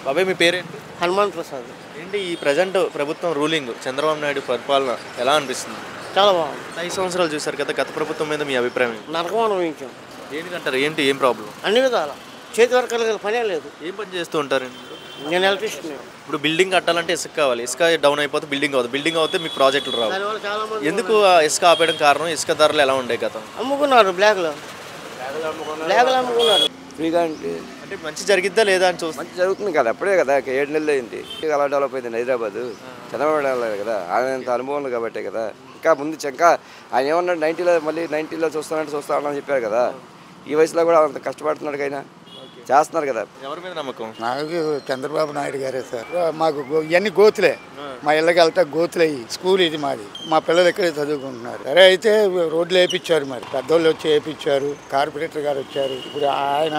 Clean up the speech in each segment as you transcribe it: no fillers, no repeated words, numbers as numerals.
బాబాయ్ మీ పేరేంటి? హనుమాన్ ప్రసాద్. ఏంటి ఈ ప్రజెంట్ ప్రభుత్వం రూలింగ్ చంద్రబాబు నాయుడు పరిపాలన ఎలా అనిపిస్తుంది? చాలా బాగుంది. 5 సంవత్సరాలు చూశారు కదా, గత ప్రభుత్వం మీద మీ అభిప్రాయం ఏంటి? నరకం అనుభవించాం దేనికంటారు? ఏంటి ఏం ప్రాబ్లం? అన్ని విధాల చేతి వరకు పనే లేదు. ఏం పని చేస్తూ ఉంటారండి? నేను ఎలక్ట్రీషియన్. ఇప్పుడు బిల్డింగ్ కట్టాలంటే ఇసుక కావాలి, ఇసుక డౌన్ అయిపోతే బిల్డింగ్ అవుతుంది, బిల్డింగ్ అవుతే మీకు ప్రాజెక్టులు రావు. దానివల్ల చాలా మంది ఎందుకు ఆ ఇసుక ఆపేయడం కారణం? ఇసుక ధరలు ఎలా ఉండే గతం? అమ్ముకున్నారు, బ్లాక్లో అమ్ముకున్నారు. ఫ్రీగా అంటే అంటే మంచి జరిగిద్దా లేదా అని చూస్తే మంచి జరుగుతుంది కదా, అప్పుడే కదా 7 నెలలు అయింది. అలా డెవలప్ అయింది హైదరాబాద్. చంద్రబాబు నాయుడు కదా, ఆయన అనుభవం ఉంది కాబట్టే కదా. ఇంకా ముందు ఇంకా ఆయన ఏమన్నాడు 90లో చూస్తానని చెప్పారు కదా. ఈ వయసులో కూడా అంత కష్టపడుతున్నాడు, అయినా చేస్తున్నారు కదా. ఎవరి మీద నమ్మకం? నాకు చంద్రబాబు నాయుడు గారే సార్. మాకు ఇవన్నీ గోతులే, మా ఇళ్ళకి వెళ్తా గోతులు అయ్యి. స్కూల్ ఇది మాది, మా పిల్లలు ఇక్కడే చదువుకుంటున్నారు. సరే అయితే రోడ్లు వేయించారు, మరి పెద్దోళ్ళు వచ్చి వేయించారు, కార్పొరేటర్ గారు వచ్చారు, ఇప్పుడు ఆయన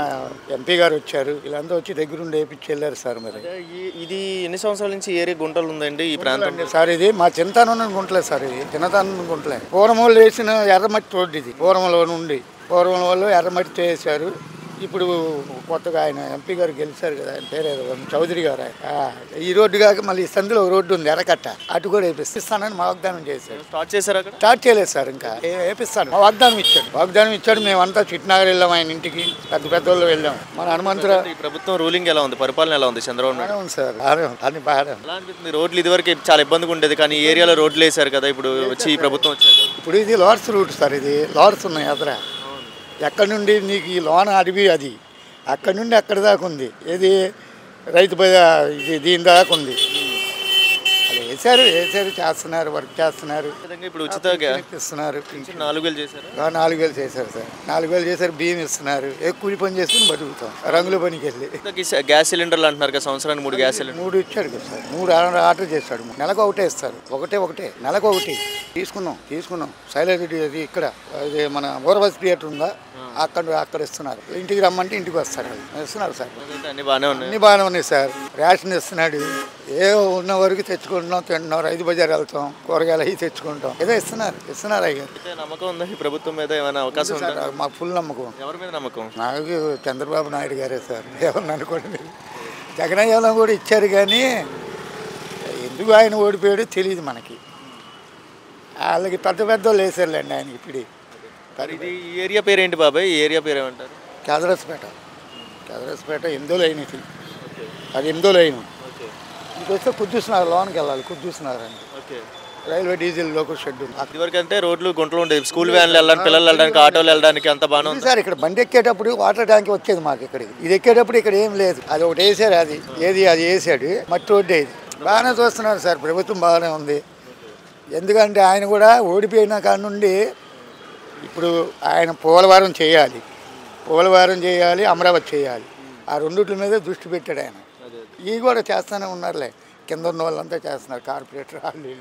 ఎంపీ గారు వచ్చారు, వీళ్ళంతా వచ్చి దగ్గరుండి వేయించి వెళ్ళారు సార్. మరి ఇది ఎన్ని సంవత్సరాల నుంచి ఏరియా గుంటలు ఉందండి ఈ ప్రాంతం సార్? ఇది మా చింతానం గుంటలే సార్, ఇది చిన్నతనం గుంటలే. పూర్వం వాళ్ళు వేసిన ఎర్రమట్టి రోడ్డు ఇది, పూర్వంలో నుండి పూర్వం వాళ్ళు ఎర్రమట్టితో వేశారు. ఇప్పుడు కొత్తగా ఆయన ఎంపీ గారు గెలిచారు కదా, ఆయన పేరేదో చౌదరి గారు. ఈ రోడ్డు కాక మళ్ళీ సందులో ఒక రోడ్డు ఉంది ఎర్రకట్ట, అటు కూడా వేపిస్తానని మా వాగ్దానం చేశాడు. స్టార్ట్ చేశారు అక్కడ? స్టార్ట్ చేయలేదు సార్, ఇంకా వేపిస్తాను వాగ్దానం ఇచ్చాడు. మేమంతా చిట్నాగర్ వెళ్ళాం, ఆయన ఇంటికి పెద్ద వాళ్ళు వెళ్ళాం. మన హనుమంతరావు. ఈ ప్రభుత్వం రూలింగ్ ఎలా ఉంది, పరిపాలన ఎలా ఉంది చంద్రబాబు నాయుడు? ఉంది సార్, అన్ని బాగా. ఎలా అనిపిస్తుంది? రోడ్లు ఇదివరకు చాలా ఇబ్బందిగా ఉండేది, కానీ ఈ ఏరియాలో రోడ్లు వేశారు కదా ఇప్పుడు వచ్చి ఈ ప్రభుత్వం వచ్చారు. ఇప్పుడు ఇది లార్డ్స్ రూట్ సార్, ఇది లార్డ్స్ ఉన్నాయి ఎదుర. ఎక్కడి నుండి నీకు ఈ లోన అడవి, అది అక్కడి నుండి అక్కడి దాకా ఉంది. ఏది రైతు ఇది దీని దాకా ఉంది. అలా వేసారు చేస్తున్నారు, వర్క్ చేస్తున్నారు. ఇప్పుడు ఉచిత ఇస్తున్నారు. 4,000 చేశారు. 4,000 చేశారు సార్, 4,000 చేశారు. బియ్యం ఇస్తున్నారు. కూలి పని చేసుకుని బతుకుతాం, రంగుల పనికి వెళ్ళి. గ్యాస్ సిలిండర్లు అంటున్నారు కదా, సంవత్సరానికి 3 గ్యాస్ సిలిండర్. 3 ఇచ్చాడు కదా సార్, 3 ఆర్డర్ చేస్తాడు. నెలకు ఒకటే ఇస్తారు, ఒకటే నెలకు ఒకటి. తీసుకున్నాం శైలజ అది ఇక్కడ అది మన ఓవర్బస్ థియేటర్ ఉందా, అక్కడ ఇస్తున్నారు. ఇంటికి రమ్మంటే ఇంటికి వస్తారు, ఇస్తున్నారు సార్. అన్ని బాగానే ఉన్నాయి సార్. రేషన్ ఇస్తున్నాడు, ఉన్న వరకు తెచ్చుకుంటున్నాం, తింటున్నాం. రైతు బజార్ వెళ్తాం, కూరగాయలు అవి తెచ్చుకుంటాం. ఏదో ఇస్తున్నారు అయ్యి. నమ్మకం ఉందా ఈ ప్రభుత్వం మీద? ఏమైనా అవకాశం ఉందా? మాకు ఫుల్ నమ్మకం. ఎవరి మీద నమ్మకం? నాకు చంద్రబాబు నాయుడు గారే సార్. ఎవరిని అనుకోండి, జగనయ్యలో కూడా ఇచ్చారు, కానీ ఎందుకు ఆయన ఓడిపోయాడో తెలియదు మనకి. వాళ్ళకి పెద్ద వాళ్ళు వేసారులేండి ఆయనకి. ఇప్పుడు ఇది ఈ ఏరియా పేరు ఏంటి బాబాయ్? ఈ ఏరియా పేరు ఏమంటారు? కేదరస్పేట 8దో లైన్. ఇది అది 8దో లైన్. ఇది వస్తే కుద్దుస్తున్నారు, లోనికి వెళ్ళాలి, కుద్దుస్తున్నారు అండి. రైల్వే డీజిల్ లోకల్ షెడ్ ఉంది. ఇదివరకు అంటే రోడ్లు గుంటలు ఉండేది, స్కూల్ వ్యాన్లు వెళ్ళడానికి, పిల్లలు వెళ్ళడానికి, ఆటోలు వెళ్ళడానికి అంత బాగానే ఉంది సార్. ఇక్కడ బండి ఎక్కేటప్పుడు వాటర్ ట్యాంక్ వచ్చేది మాకు ఇక్కడికి. ఇది ఎక్కేటప్పుడు ఇక్కడ ఏం లేదు, అది ఒకటి వేసారు. అది వేసాడు, మట్టి రోడ్డే. ఇది బాగానే చూస్తున్నారు సార్, ప్రభుత్వం బాగానే ఉంది. ఎందుకంటే ఆయన కూడా ఓడిపోయిన కాడ నుండి ఇప్పుడు ఆయన పోలవరం చేయాలి, అమరావతి చేయాలి. ఆ రెండిట్ల మీద దృష్టి పెట్టాడు ఆయన. ఇవి కూడా చేస్తూనే ఉన్నారులే, కింద ఉన్న వాళ్ళంతా చేస్తున్నారు, కార్పొరేటర్ వాళ్ళు.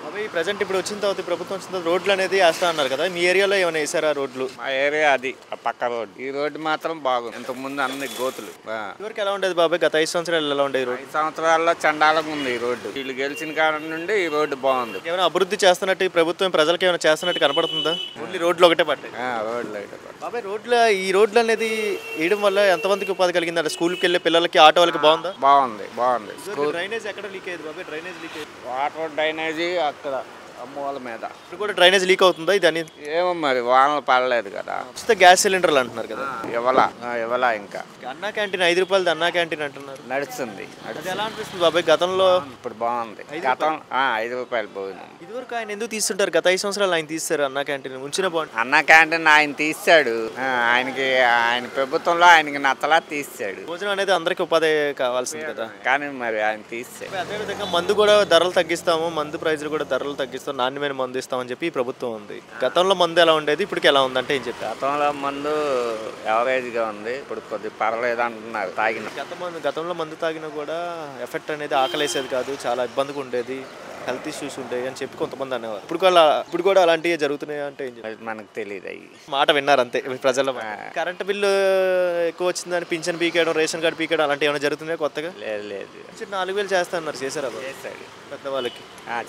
అవి ప్రజెంట్ ఇప్పుడు వచ్చిన తర్వాత, ప్రభుత్వం వచ్చిన తర్వాత రోడ్లు అనేది వేస్తా అన్నారు కదా, మీ ఏరియాలో ఏమైనా వేసారా రోడ్లు? మా ఏరియా అది పక్క రోడ్. ఈ రోడ్డు మాత్రం బాగుంది, ఇంతకుముందు అన్ని గోతులు. ఇవరకు ఎలా ఉండేది బాబాయ్? గత 5 సంవత్సరాలు ఎలా ఉండేది రోడ్డు? 5 సంవత్సరాల్లో చండాలంగా ఉంది ఈ రోడ్డు. వీళ్ళు గెలిచిన కారణం నుండి ఈ రోడ్డు బాగుంది. ఏమైనా అభివృద్ధి చేస్తున్నట్టు ప్రభుత్వం ప్రజలకు ఏమైనా చేస్తున్నట్టు కనపడుతుందా? ఓన్లీ రోడ్లు ఒకటే పట్టాయి. రోడ్లు బాబాయ్ ఈ రోడ్లు అనేది వేయడం వల్ల ఎంతమందికి ఉపాధి కలిగింది? అంటే స్కూల్కి వెళ్ళే పిల్లలకి, ఆటో వాళ్ళకి బాగుందా? బాగుంది. డ్రైనేజ్ ఎక్కడ లీక్ అయ్యేది బాబాయ్? డ్రైనేజ్ లీక్ అయ్యేది, వాటర్ డ్రైనేజీ అక్కడ అమ్మవాళ్ళ మీద. ఇప్పుడు కూడా డ్రైనేజ్ లీక్ అవుతుందా? ఇది అని ఏమో మరి, వానలు పడలేదు కదా. గ్యాస్ సిలిండర్లు అంటున్నారు కదా, ఇవ్వలా ఇంకా. అన్నా క్యాంటీన్ 5 రూపాయలది అన్నా క్యాంటీన్ అంటున్నారు, నడుస్తుంది. అది ఎలా అనిపిస్తుంది బాబాయ్? గతంలో ఇప్పుడు బాగుంది. గతం 5 రూపాయలు భోజనం. ఇదివరకు ఆయన ఎందుకు తీస్తుంటారు? గత 5 సంవత్సరాలు ఆయన తీస్తారు అన్నా క్యాంటీన్, ఉంచిన బాగుంది. అన్నా క్యాంటీన్ ఆయన తీస్తాడు, ఆయన ప్రభుత్వంలో ఆయనకి నచ్చలా తీస్తాడు. భోజనం అనేది అందరికి ఉపాధి కావాల్సింది కదా, కానీ మరి ఆయన తీస్తాడు. అదేవిధంగా మందు కూడా ధరలు తగ్గిస్తాము, మందు ప్రైజులు కూడా ధరలు తగ్గిస్తాం, నాణ్యమైన మందు ఇస్తామని చెప్పి ఈ ప్రభుత్వం ఉంది. గతంలో మందు ఎలా ఉండేది, ఇప్పటికి ఎలా ఉందంటే ఏం చెప్పి? గతంలో మందు యావరేజ్గా ఉంది, ఇప్పుడు కొద్దిగా పర్వాలేదు అంటున్నారు. గతంలో మందు తాగినా కూడా ఎఫెక్ట్ అనేది ఆకలేసేది కాదు, చాలా ఇబ్బందిగా ఉండేది, హెల్త్ ఇష్యూస్ ఉంటాయి అని చెప్పి కొంతమంది అనేవారు. ఇప్పుడు కూడా అలాంటివి జరుగుతున్నాయి అంటే ఏం చెప్పి మనకు తెలియదు. అవి మాట విన్నారు అంతే ప్రజల. కరెంట్ బిల్లు ఎక్కువ వచ్చిందని పింఛన్ పీకేయడం, రేషన్ కార్డు పీకేయడం అలాంటివి ఏమైనా జరుగుతున్నాయి కొత్తగా? లేదు. 4,000 చేస్తున్నారు, చేశారా? చేశాడు పెద్దవాళ్ళకి.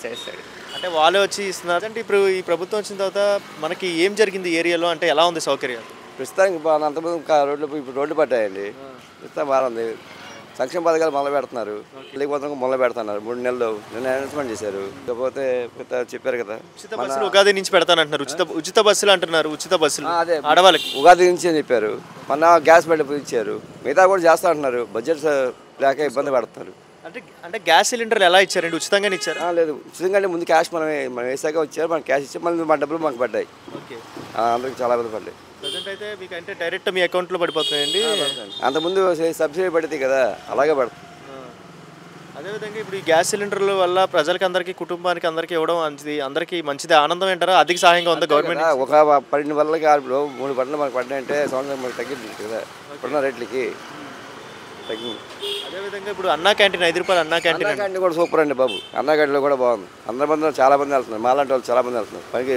చేశాడు అంటే వాళ్ళే వచ్చి ఇస్తున్నారు. అంటే ఇప్పుడు ఈ ప్రభుత్వం వచ్చిన తర్వాత మనకి ఏం జరిగింది ఏరియాలో, అంటే ఎలా ఉంది సౌకర్యాలు? ప్రస్తుతానికి బాగుంది. అంతకుముందు రోడ్లు ఇప్పుడు రోడ్డు పట్టాయండి. ప్రస్తుతం బాగుంది. సంక్షేమ పథకాలు మొదలు పెడుతున్నారు, లేకపోతే మొదలు పెడుతున్నారు. 3 నెలలు నిన్న అనౌన్స్మెంట్ చేశారు. ఇకపోతే చెప్పారు కదా ఉచిత బస్సులు ఉగాది నుంచి పెడతానంటున్నారు. ఉచిత బస్సులు అంటున్నారు. ఉచిత బస్సులు అదే ఆడవాళ్ళకి ఉగాది నుంచి అని చెప్పారు. మొన్న గ్యాస్ బండి ఇచ్చారు. మిగతా కూడా చేస్తా అంటున్నారు. బడ్జెట్ లేక ఇబ్బంది పడుతున్నారు. అంటే గ్యాస్ సిలిండర్లు ఎలా ఇచ్చారండి? ఉచితంగానే ఇచ్చారు? లేదు, ఉచితంగా ముందు క్యాష్ మనం వేసాక వచ్చారు. మనకి క్యాష్ ఇచ్చి మళ్ళీ మా డబ్బులు మాకు పడ్డాయి. ఓకే, అందరికి చాలా ఇబ్బంది పడ్డాయి. ప్రజెంట్ అయితే మీకు అంటే డైరెక్ట్ మీ అకౌంట్లో పడిపోతున్నాయండి. అంతకుముందు సబ్సిడీ పడుతుంది కదా, అలాగే పడుతుంది. అదేవిధంగా ఇప్పుడు ఈ గ్యాస్ సిలిండర్ల వల్ల ప్రజలకి అందరికీ కుటుంబానికి అందరికీ ఇవ్వడం అందరికీ మంచిది, ఆనందం ఏంటారా? అధిక సహాయంగా ఉంది గవర్నమెంట్. ఒక 12 వల్లకి 3 పంటలు మనకు పడ్డాయంటే సంవత్సరం మనకు తగ్గింది కదా ఇప్పుడున్న రేట్లకి తగ్గింది. అదేవిధంగా ఇప్పుడు అన్నా క్యాంటీన్ 5 రూపాయలు అన్నా క్యాంటీన్ కూడా సూపర్ అండి బాబు. అన్నా క్యాంటీన్లో కూడా బాగుంది. అందరి మంది చాలా మంది వెళ్తున్నారు. మాలాంటి వాళ్ళు చాలా మంది వెళ్తున్నారు పనికి.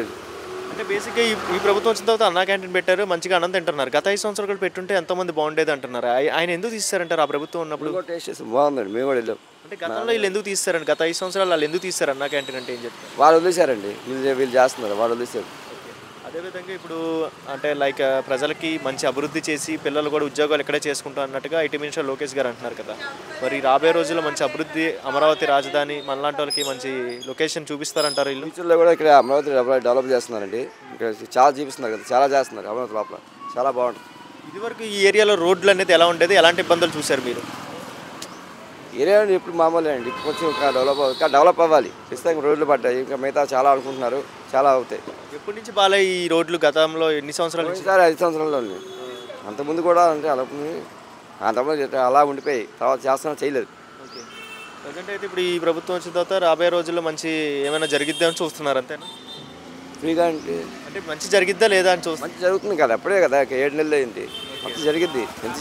అంటే బేసిక్గా ఈ ప్రభుత్వం వచ్చిన తర్వాత అన్నా క్యాంటీన్ పెట్టారు, మంచిగా అన్నం తింటున్నారు. గత 5 సంవత్సరాలు కూడా పెట్టుంటే ఎంతోమంది బాగుండేది అంటున్నారు. ఆయన ఎందుకు తీస్తారంటారు ఆ ప్రభుత్వం ఉన్నప్పుడు? టేస్ట్ చేసి బాగుందండి, మేము కూడా వెళ్ళాం. అంటే గతంలో వీళ్ళు ఎందుకు తీస్తారండి? గత 5 సంవత్సరాలు వాళ్ళు ఎందుకు తీస్తారు అన్నా క్యాంటీన్ అంటే ఏం చెప్తారు? వాళ్ళు వదిలేశారండి, వీళ్ళు చేస్తున్నారు, వాళ్ళు వదిలేశారు. అదేవిధంగా ఇప్పుడు అంటే లైక్ ప్రజలకి మంచి అభివృద్ధి చేసి పిల్లలు కూడా ఉద్యోగాలు ఇక్కడే చేసుకుంటాం అన్నట్టుగా ఐటీ మినిస్టర్ లోకేష్ గారు అంటున్నారు కదా. మరి రాబోయే రోజుల్లో మంచి అభివృద్ధి, అమరావతి రాజధాని మనలాంటి వాళ్ళకి మంచి లొకేషన్ చూపిస్తారంటారు వీళ్ళు? ఫ్యూచర్లో కూడా ఇక్కడ అమరావతి డెవలప్ చేస్తున్నారండి. ఇక్కడ చాలా చూపిస్తున్నారు కదా, చాలా చేస్తున్నారు. అమరావతి లోపల చాలా బాగుంటుంది. ఇదివరకు ఈ ఏరియాలో రోడ్లు అనేది ఎలా ఉండేది? ఎలాంటి ఇబ్బందులు చూశారు మీరు? ఏరియా ఇప్పుడు మామూలే అండి. ఇప్పుడు కొంచెం ఇంకా డెవలప్ అవ్వాలి. ఖచ్చితంగా రోడ్లు పడ్డాయి, ఇంకా మిగతా చాలా అనుకుంటున్నారు, చాలా అవుతాయి. ఎప్పటి నుంచి బాగా ఈ రోడ్లు? గతంలో ఎన్ని సంవత్సరాలు నుంచి? 5 సంవత్సరాల్లో అంతకుముందు కూడా అంటే అంతకుముందు అలా ఉండిపోయి తర్వాత చేస్తున్నా చేయలేదు. ఓకే, ప్రజెంట్ అయితే ఇప్పుడు ఈ ప్రభుత్వం వచ్చిన తర్వాత రాబోయే రోజుల్లో మంచి ఏమైనా జరిగిద్దా అని చూస్తున్నారు అంతేనా? ఫ్రీగా అంటే మంచి జరిగిద్దా లేదా అని చూస్తున్నారు? మంచి జరుగుతుంది కదా, అప్పుడే కదా 7 నెలలు అయింది. మంచి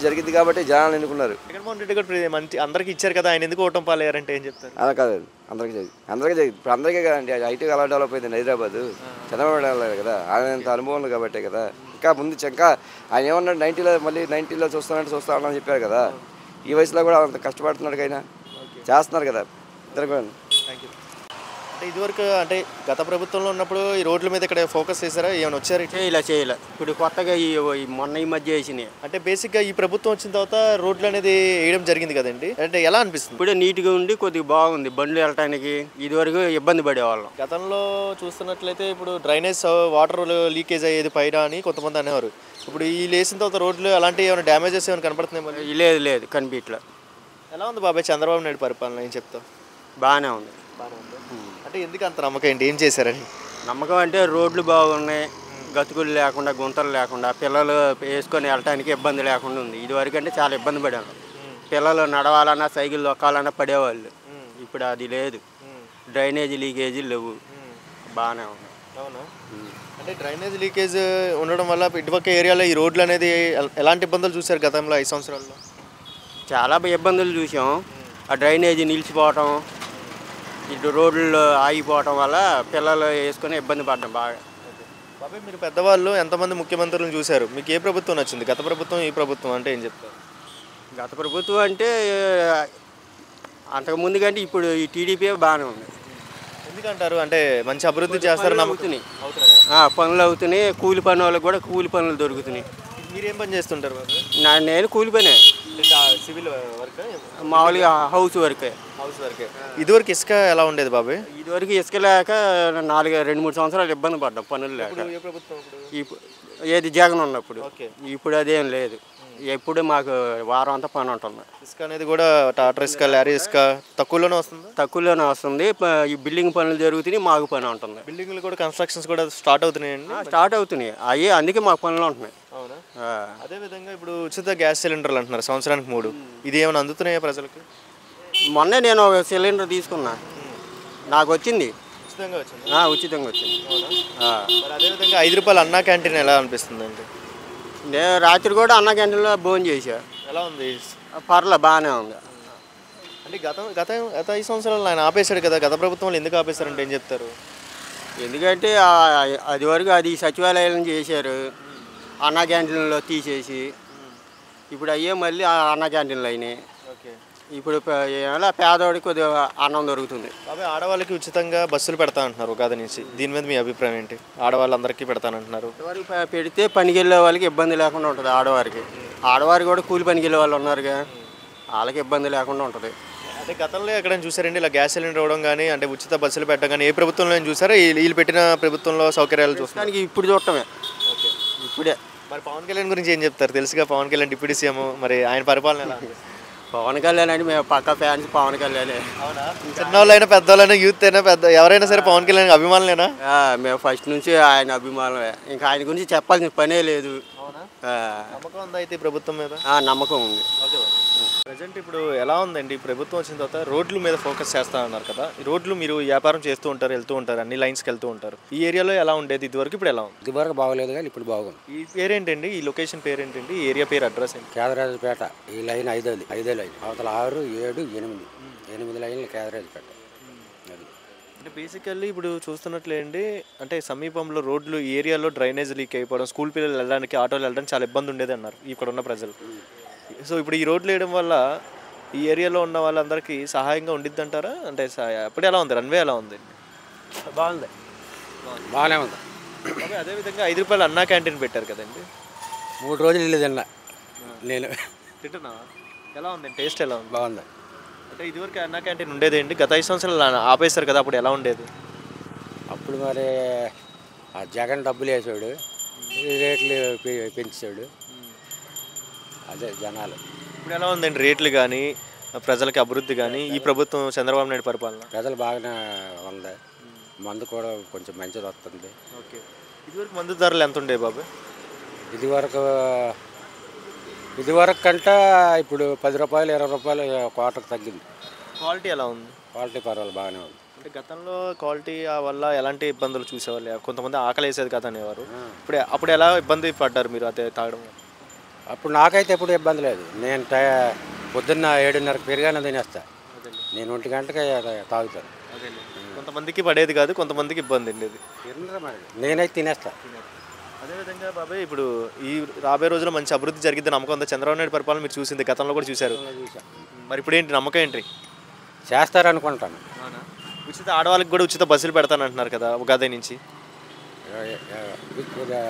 జరిగిద్ది కాబట్టి జనాలు ఎన్నుకున్నారు. జగన్మోహన్ రెడ్డి కూడా మంచి అందరికీ ఇచ్చారు కదా, ఆయన ఎందుకు ఓటం పాలయ్యారంటే ఏం చెప్తారు? అలా కాదండి, అందరికీ జరిగింది. ఇప్పుడు అందరికీ కదండి. ఐటీ అలా డెవలప్ అయింది హైదరాబాద్. చంద్రబాబు కదా, ఆయన అంత అనుభవం కాబట్టే కదా. ఇంకా ఆయన ఏమన్నాడు 90లో చూస్తానని చెప్పారు కదా. ఈ వయసులో కూడా అంత కష్టపడుతున్నాడు అయినా చేస్తున్నారు కదా ఇద్దరు కూడా. Thank you. అంటే ఇదివరకు అంటే గత ప్రభుత్వంలో ఉన్నప్పుడు ఈ రోడ్ల మీద ఇక్కడ ఫోకస్ చేశారా? ఏమైనా వచ్చారు? చేయలే. ఇప్పుడు కొత్తగా మొన్న ఈ మధ్య వేసినాయి. అంటే బేసిక్గా ఈ ప్రభుత్వం వచ్చిన తర్వాత రోడ్లు అనేది వేయడం జరిగింది కదండి. అంటే ఎలా అనిపిస్తుంది? ఇప్పుడే నీట్గా ఉండి కొద్దిగా బాగుంది బండ్లు వెళ్ళటానికి. ఇదివరకు ఇబ్బంది పడేవాళ్ళం. గతంలో చూస్తున్నట్లయితే ఇప్పుడు డ్రైనేజ్ వాటర్ లీకేజ్ అయ్యేది పైన అని కొంతమంది అనేవారు. ఇప్పుడు ఈ లేసిన తర్వాత రోడ్లు అలాంటివి ఏమైనా డ్యామేజెస్ ఏమైనా కనపడుతున్నాయి? లేదు కనిపించలే. ఎలా ఉంది బాబాయ్ చంద్రబాబు నాయుడు పరిపాలన? ఏం చెప్తావు? బాగానే ఉంది. అంటే ఎందుకు అంత నమ్మకం ఏంటి? ఏం చేశారని నమ్మకం అంటే రోడ్లు బాగున్నాయి, గతుకులు లేకుండా, గుంతలు లేకుండా, పిల్లలు వేసుకొని వెళ్ళటానికి ఇబ్బంది లేకుండా ఉంది. ఇదివరకు అంటే చాలా ఇబ్బంది పడాను. పిల్లలు నడవాలన్నా సైకిల్ దొక్కాలన్నా పడేవాళ్ళు. ఇప్పుడు అది లేదు. డ్రైనేజీ లీకేజీ లేవు, బాగానే ఉంది. అవునా? అంటే డ్రైనేజ్ లీకేజ్ ఉండడం వల్ల ఇటుపక్క ఏరియాలో ఈ రోడ్లు అనేది ఎలాంటి ఇబ్బందులు చూశారు గతంలో 5 సంవత్సరాల్లో? చాలా ఇబ్బందులు చూసాం. ఆ డ్రైనేజీ నిలిచిపోవటం, ఇటు రోడ్లు ఆగిపోవటం వల్ల పిల్లలు వేసుకొని ఇబ్బంది పడ్డాం బాగా. బాబాయ్ మీరు పెద్దవాళ్ళు ఎంతమంది ముఖ్యమంత్రులను చూశారు? మీకు ఏ ప్రభుత్వం నచ్చింది? గత ప్రభుత్వం, ఈ ప్రభుత్వం అంటే ఏం చెప్తారు? గత ప్రభుత్వం అంటే అంతకుముందు కంటే ఇప్పుడు ఈ టీడీపీ బాగానే ఉంది. ఎందుకంటారు? అంటే మంచి అభివృద్ధి చేస్తారు, అవుతున్నాయి, పనులు అవుతున్నాయి. కూలి పని వాళ్ళకి కూడా కూలి పనులు దొరుకుతున్నాయి. మీరేం పని చేస్తుంటారు బాబాయ్? నేను కూలి పనే, సివిల్ వర్క్, మామూలుగా హౌస్ వర్కే. ఇదివరకు ఇసుక ఎలా ఉండేది బాబాయ్? ఇదివరకు ఇసుక లేక 2-3 సంవత్సరాలు ఇబ్బంది పడ్డాం పనులు లేక. ఏది జగన్ ఉన్నప్పుడు. ఇప్పుడు అదేం లేదు. ఎప్పుడు మాకు వారం అంతా పని ఉంటుంది. ఇసుక అనేది కూడా టాటర్ ఇసుక, లారీ ఇసుక తక్కువలోనే వస్తుంది. ఈ బిల్డింగ్ పనులు జరుగుతున్నాయి, మాకు పని ఉంటుంది. బిల్డింగ్లు కూడా కన్స్ట్రక్షన్స్ కూడా స్టార్ట్ అవుతున్నాయి. అవి అందుకే మాకు పనులు ఉంటున్నాయి. అవునా? అదేవిధంగా ఇప్పుడు ఉచిత గ్యాస్ సిలిండర్లు అంటున్నారు, సంవత్సరానికి 3. ఇది ఏమైనా అందుతున్నాయా ప్రజలకు? మొన్న నేను ఒక సిలిండర్ తీసుకున్నా, నాకు వచ్చింది. ఉచితంగా వచ్చింది. మరి అదేవిధంగా 5 రూపాయలు అన్నా క్యాంటీన్ ఎలా అనిపిస్తుంది అంటే? నేను రాత్రి కూడా అన్న క్యాంటీన్లో భోజనం చేశా. ఎలా ఉంది? బాగానే ఉంది. అంటే గత 5 సంవత్సరాలు ఆయన ఆపేశాడు కదా, గత ప్రభుత్వంలో ఎందుకు ఆపేశారంటే ఏం చెప్తారు? ఎందుకంటే అది వరకు అది సచివాలయాలను చేశారు, అన్న క్యాంటీన్లో తీసేసి. ఇప్పుడు అయ్యే మళ్ళీ అన్న క్యాంటీన్లు అయినాయి. ఇప్పుడు ఎలా పేదవాడికి కొద్దిగా అన్నం దొరుకుతుంది. బాబాయ్ ఆడవాళ్ళకి ఉచితంగా బస్సులు పెడతా అంటున్నారు ఉగాది నుంచి, దీని మీద మీ అభిప్రాయం ఏంటి? ఆడవాళ్ళందరికీ పెడతానంటున్నారు. పెడితే పనికి వెళ్ళే వాళ్ళకి ఇబ్బంది లేకుండా ఉంటుంది. ఆడవారికి కూడా కూలి పనికి వెళ్ళే వాళ్ళు ఉన్నారుగా, వాళ్ళకి ఇబ్బంది లేకుండా ఉంటుంది. అంటే గతంలో ఎక్కడైనా చూసారండి ఇలా గ్యాస్ సిలిండర్ ఇవ్వడం కానీ అంటే ఉచిత బస్సులు పెట్టడం కానీ ఏ ప్రభుత్వంలో చూసారా వీళ్ళు పెట్టిన ప్రభుత్వంలో సౌకర్యాలు చూస్తాను దానికి ఇప్పుడు చూడటమే. ఇప్పుడే మరి పవన్ కళ్యాణ్ గురించి ఏం చెప్తారు? తెలుసుగా పవన్ కళ్యాణ్ డిప్యూటీ సీఎం, మరి ఆయన పరిపాలన ఎలా ఉంది? పవన్ కళ్యాణ్ అని మేము పక్క ఫ్యాన్స్ పవన్ కళ్యాణ్. అవునా? చిన్నవాళ్ళైనా పెద్దవాళ్ళైనా యూత్ అయినా ఎవరైనా సరే పవన్ కళ్యాణ్ అభిమానులేనా? మేము ఫస్ట్ నుంచి ఆయన అభిమానమే, ఇంకా ఆయన గురించి చెప్పాల్సిన పనే లేదు. నమ్మకం ఉందా అయితే ఈ ప్రభుత్వం మీద? నమ్మకం ఉంది. ప్రజెంట్ ఇప్పుడు ఎలా ఉందండి? ప్రభుత్వం వచ్చిన తర్వాత రోడ్ల మీద ఫోకస్ చేస్తా ఉన్నారు కదా. ఈ రోడ్లు మీరు వ్యాపారం చేస్తూ ఉంటారు, వెళ్తూ ఉంటారు, అన్ని లైన్స్కి వెళ్తూ ఉంటారు. ఈ ఏరియాలో ఎలా ఉండేది ఇదివరకు, ఇప్పుడు ఎలా ఉంది? ఇదివరకు బాగోలేదు కానీ ఇప్పుడు బాగుంది. ఈ పేరేంటండి? ఈ లొకేషన్ పేరేంటండి? ఈ ఏరియా పేరు, అడ్రస్ ఏంటి? కేదరాజుపేట. ఈ లైన్ ఐదో లైన్, అవతల 6, 7, 8 లైన్లు కేదరాజుపేట. అది అంటే బేసికల్లీ ఇప్పుడు చూస్తున్నట్లేండి, అంటే సమీపంలో రోడ్లు ఈ ఏరియాలో డ్రైనేజ్ లీక్ అయిపోవడం, స్కూల్ పిల్లలు వెళ్ళడానికి, ఆటోలు వెళ్ళడానికి చాలా ఇబ్బంది ఉండేది అన్నారు ఇక్కడ ఉన్న ప్రజలు. సో ఇప్పుడు ఈ రోడ్లు వేయడం వల్ల ఈ ఏరియాలో ఉన్న వాళ్ళందరికీ సహాయంగా ఉండిద్ది అంటారా? అంటే అప్పుడు ఎలా ఉంది? రన్వే ఎలా ఉంది? బాగుంది, బాగానే ఉంది. అదేవిధంగా 5 రూపాయలు అన్నా క్యాంటీన్ పెట్టారు కదండి. 3 రోజులు ఇల్లు తిన్నా నేను. తింటున్నా ఎలా ఉంది? టేస్ట్ ఎలా ఉంది? బాగుంది. అంటే ఇదివరకు అన్నా క్యాంటీన్ ఉండేదేంటి? గత 5 సంవత్సరాలు ఆపేశారు కదా, అప్పుడు ఎలా ఉండేది? అప్పుడు మరి ఆ జగన్ డబ్బులు వేసాడు, రేట్లు పెంచాడు, అదే జనాలు. ఇప్పుడు ఎలా ఉందండి రేట్లు కానీ, ప్రజలకి అభివృద్ధి కానీ ఈ ప్రభుత్వం చంద్రబాబు నాయుడు పరిపాలన? ప్రజలు బాగానే ఉంది, మందు కూడా కొంచెం మంచిది వస్తుంది. ఓకే. ఇదివరకు మందు ధరలు ఎంత ఉండే బాబు? ఇదివరకు కంటే ఇప్పుడు 10 రూపాయలు 20 రూపాయలు కోటకు తగ్గింది. క్వాలిటీ ఎలా ఉంది? క్వాలిటీ పర్వాలేదు, బాగానే ఉంది. అంటే గతంలో క్వాలిటీ వల్ల ఎలాంటి ఇబ్బందులు చూసేవాళ్ళు? కొంతమంది ఆకలి వేసేది కదా అనేవారు. అప్పుడు ఎలా ఇబ్బంది పడ్డారు మీరు అదే తాగడం? అప్పుడు నాకైతే ఎప్పుడు ఇబ్బంది లేదు. నేను పొద్దున్న 7:30 పెరిగానే తినేస్తా. నేను 1 గంటకి తాగుతాను. కొంతమందికి పడేది కాదు, కొంతమందికి ఇబ్బంది ఉండేది. నేనైతే తినేస్తా. అదేవిధంగా బాబాయ్ ఇప్పుడు ఈ రాబోయే రోజుల్లో మంచి అభివృద్ధి జరిగిద్ది నమ్మకం ఉందా? చంద్రబాబు నాయుడు పరిపాలన మీరు చూసింది, గతంలో కూడా చూశారు. మరి ఇప్పుడు ఏంటి నమ్మకం ఏంటి? చేస్తారనుకుంటాను. ఉచిత ఆడవాళ్ళకి కూడా ఉచిత బస్సులు పెడతానంటున్నారు కదా ఉగాది నుంచి.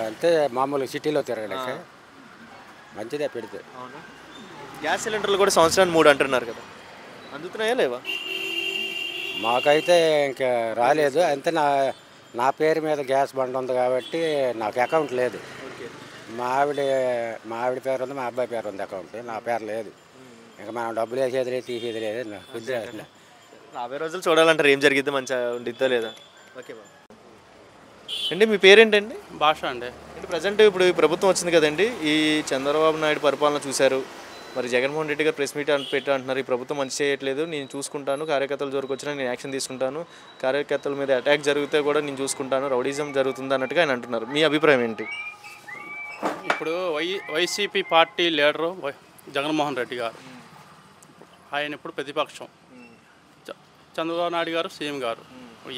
అంటే మామూలు సిటీలో తిరగడానికి మంచిదే పెడితే. అవునా? గ్యాస్ సిలిండర్లు కూడా సంవత్సరానికి 3 అంటున్నారు కదా, అందుతున్నాయా లేవా? మాకైతే ఇంకా రాలేదు. అంతే నా పేరు మీద గ్యాస్ బండ్ ఉంది కాబట్టి నాకు అకౌంట్ లేదు. మా ఆవిడ పేరు ఉంది, మా అబ్బాయి పేరు ఉంది అకౌంట్, నా పేరు లేదు. ఇంకా మనం డబ్బులు వేసేది లేదు, తీసేది లేదు. రాబోయే రోజులు చూడాలంటారు ఏం జరిగిద్దో, మంచిగా ఉండిద్దా లేదా? ఓకే బాబు. అండి మీ పేరేంటండి? భాష అండి. అంటే ప్రజెంట్ ఇప్పుడు ఈ ప్రభుత్వం వచ్చింది కదండి, ఈ చంద్రబాబు నాయుడు పరిపాలన చూశారు. మరి జగన్మోహన్ రెడ్డి గారు ప్రెస్ మీట్ పెట్టి అంటున్నారు ఈ ప్రభుత్వం మంచి చేయట్లేదు, నేను చూసుకుంటాను, కార్యకర్తలు జోరుకు వచ్చినా నేను యాక్షన్ తీసుకుంటాను, కార్యకర్తల మీద అటాక్ జరిగితే కూడా నేను చూసుకుంటాను, రౌడీజం జరుగుతుంది అన్నట్టుగా ఆయన అంటున్నారు. మీ అభిప్రాయం ఏంటి? ఇప్పుడు YCP party leader Jaganmohan Reddy గారు, ఆయన ఇప్పుడు ప్రతిపక్షం, చంద్రబాబు నాయుడు గారు సీఎం గారు.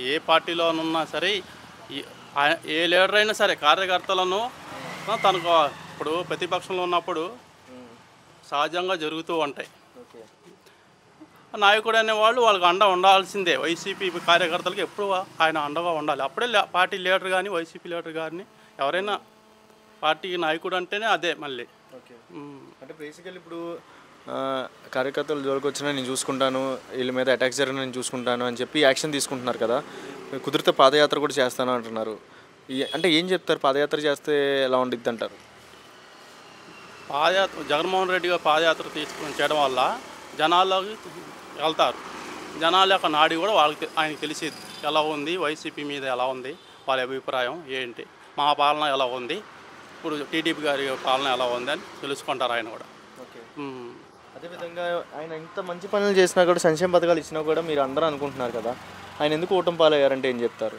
ఏ పార్టీలోనున్నా సరే, ఏ లీడర్ అయినా సరే కార్యకర్తలను తనకు ఇప్పుడు ప్రతిపక్షంలో ఉన్నప్పుడు సహజంగా జరుగుతూ ఉంటాయి. నాయకుడు అనేవాళ్ళు వాళ్ళకి అండ ఉండాల్సిందే. వైసీపీ కార్యకర్తలకు ఎప్పుడు ఆయన అండగా ఉండాలి. అప్పుడే పార్టీ లీడర్ కానీ వైసీపీ లీడర్ కానీ ఎవరైనా పార్టీ నాయకుడు అంటేనే అదే మళ్ళీ. అంటే బేసికల్లీ ఇప్పుడు కార్యకర్తలు జోలికి వచ్చినా నేను చూసుకుంటాను, వీళ్ళ మీద అటాక్స్ జరిగినా నేను చూసుకుంటాను అని చెప్పి యాక్షన్ తీసుకుంటున్నారు కదా. కుదిరితే పాదయాత్ర కూడా చేస్తాను అంటున్నారు. అంటే ఏం చెప్తారు? పాదయాత్ర చేస్తే ఎలా ఉండిద్ది అంటారు? జగన్మోహన్ రెడ్డి గారు పాదయాత్ర చేయడం వల్ల జనాల్లోకి వెళ్తారు. జనాల యొక్క నాడి కూడా ఆయనకి తెలిసేది ఎలా ఉంది, వైసీపీ మీద ఎలా ఉంది, వాళ్ళ అభిప్రాయం ఏంటి, మా పాలన ఎలా ఉంది, ఇప్పుడు టీడీపీ గారి పాలన ఎలా ఉంది అని తెలుసుకుంటారు ఆయన కూడా. అదేవిధంగా ఆయన ఇంత మంచి పనులు చేసినా కూడా, సంక్షేమ పథకాలు ఇచ్చినా కూడా మీరు అందరూ అనుకుంటున్నారు కదా, ఆయన ఎందుకు ఓటమి పాలయ్యారంటే ఏం చెప్తారు?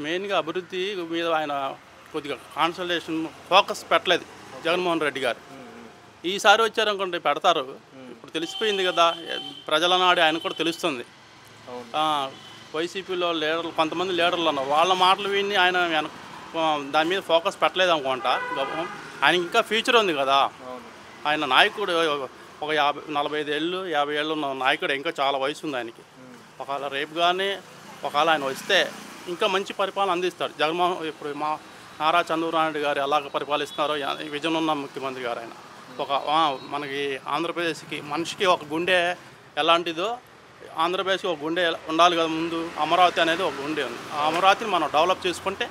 మెయిన్గా అభివృద్ధి మీద ఆయన కొద్దిగా కాన్సన్ట్రేషన్ ఫోకస్ పెట్టలేదు జగన్మోహన్ రెడ్డి గారు. ఈసారి వచ్చారనుకుంటే పెడతారు. ఇప్పుడు తెలిసిపోయింది కదా, ప్రజల నాడు ఆయన కూడా తెలుస్తుంది. వైసీపీలో లీడర్లు కొంతమంది లీడర్లు ఉన్నారు, వాళ్ళ మాటలు విని ఆయన దాని మీద ఫోకస్ పెట్టలేదు అనుకుంటా. ఆయన ఇంకా ఫ్యూచర్ ఉంది కదా, ఆయన నాయకుడు ఒక 45 ఏళ్ళు 50 ఏళ్ళు ఉన్న నాయకుడు, ఇంకా చాలా వయసు ఉంది ఆయనకి. ఒకవేళ రేపు కానీ ఒకవేళ ఆయన వస్తే ఇంకా మంచి పరిపాలన అందిస్తాడు. జగన్మోహన్ ఇప్పుడు మా నారా చంద్రబాబు నాయుడు గారు ఎలాగ పరిపాలిస్తున్నారో విజన్ ఉన్న ముఖ్యమంత్రి గారు ఆయన మనకి ఆంధ్రప్రదేశ్కి మనిషికి ఒక గుండె ఎలాంటిదో ఆంధ్రప్రదేశ్కి ఒక గుండె ఉండాలి కదా ముందు. అమరావతి అనేది ఒక గుండె ఉంది. ఆ అమరావతిని మనం డెవలప్ చేసుకుంటే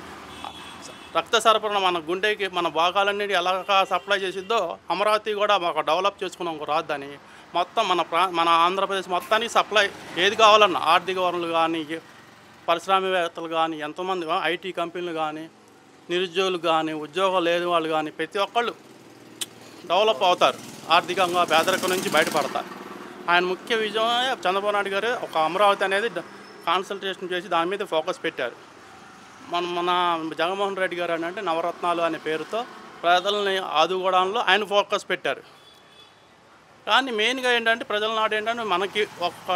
రక్త సరఫరా మన గుండెకి మన భాగాలన్నీ ఎలా సప్లై చేసిద్దో అమరావతి కూడా ఒక డెవలప్ చేసుకున్నాం ఒక రాజధాని. మొత్తం మన ఆంధ్రప్రదేశ్ మొత్తానికి సప్లై ఏది కావాలన్నా ఆర్థిక వనరులు కానీ పారిశ్రామికవేత్తలు కానీ ఎంతోమంది ఐటీ కంపెనీలు కానీ నిరుద్యోగులు కానీ ఉద్యోగం లేని వాళ్ళు కానీ ప్రతి ఒక్కళ్ళు డెవలప్ అవుతారు, ఆర్థికంగా పేదరికం నుంచి బయటపడతారు. ఆయన ముఖ్య విజయం చంద్రబాబు నాయుడు గారు ఒక అమరావతి అనేది కాన్సన్ట్రేషన్ చేసి దాని మీద ఫోకస్ పెట్టారు. మన జగన్మోహన్ రెడ్డి గారు అంటే నవరత్నాలు అనే పేరుతో ప్రజల్ని ఆదుకోవడంలో ఆయన ఫోకస్ పెట్టారు. కానీ మెయిన్గా ఏంటంటే ప్రజల నాడు ఏంటంటే మనకి ఒక